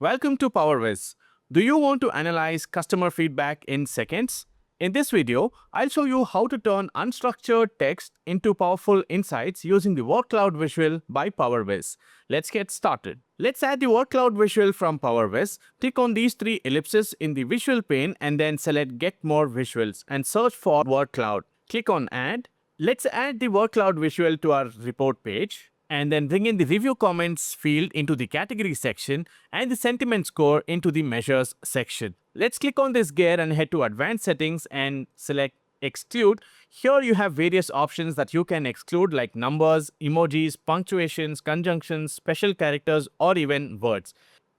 Welcome to Powerviz. Do you want to analyze customer feedback in seconds? In this video, I'll show you how to turn unstructured text into powerful insights using the Wordcloud visual by Powerviz. Let's get started. Let's add the Wordcloud visual from Powerviz. Click on these three ellipses in the visual pane and then select Get More Visuals and search for Wordcloud. Click on Add. Let's add the Wordcloud visual to our report page, and then bring in the review comments field into the category section and the sentiment score into the measures section. Let's click on this gear and head to advanced settings and select exclude. Here you have various options that you can exclude like numbers, emojis, punctuations, conjunctions, special characters, or even words.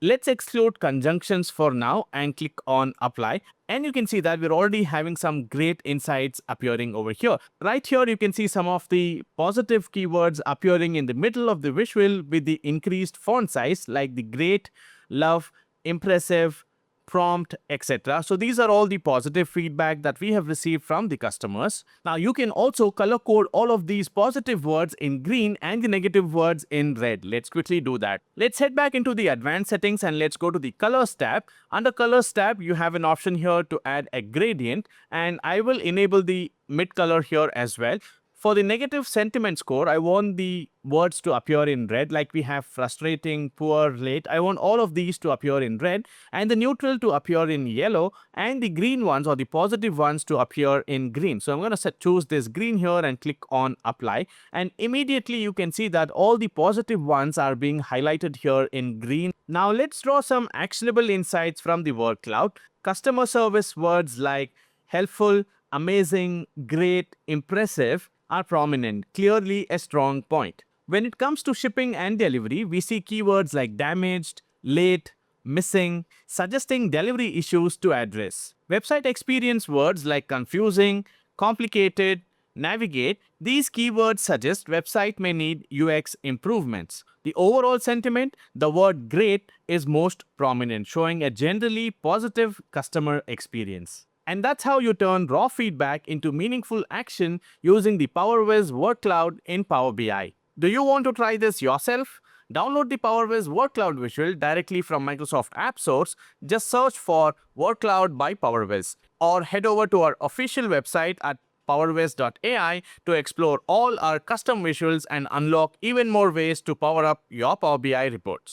Let's exclude conjunctions for now and click on apply. And you can see that we're already having some great insights appearing over here. Right here, you can see some of the positive keywords appearing in the middle of the visual with the increased font size like the great, love, impressive, prompt, etc. So these are all the positive feedback that we have received from the customers. Now you can also color code all of these positive words in green and the negative words in red. Let's quickly do that. Let's head back into the advanced settings and let's go to the colors tab. Under colors tab, you have an option here to add a gradient, and I will enable the mid color here as well. For the negative sentiment score, I want the words to appear in red, like we have frustrating, poor, late. I want all of these to appear in red, and the neutral to appear in yellow, and the green ones or the positive ones to appear in green. So I'm going to choose this green here and click on apply. And immediately you can see that all the positive ones are being highlighted here in green. Now let's draw some actionable insights from the word cloud. Customer service words like helpful, amazing, great, impressive are prominent, clearly a strong point. When it comes to shipping and delivery, we see keywords like damaged, late, missing, suggesting delivery issues to address. Website experience words like confusing, complicated, navigate, these keywords suggest website may need UX improvements. The overall sentiment, the word great is most prominent, showing a generally positive customer experience. And that's how you turn raw feedback into meaningful action using the Powerviz Wordcloud in Power BI. Do you want to try this yourself? Download the Powerviz Wordcloud visual directly from Microsoft AppSource. Just search for Wordcloud by Powerviz, or head over to our official website at powerviz.ai to explore all our custom visuals and unlock even more ways to power up your Power BI reports.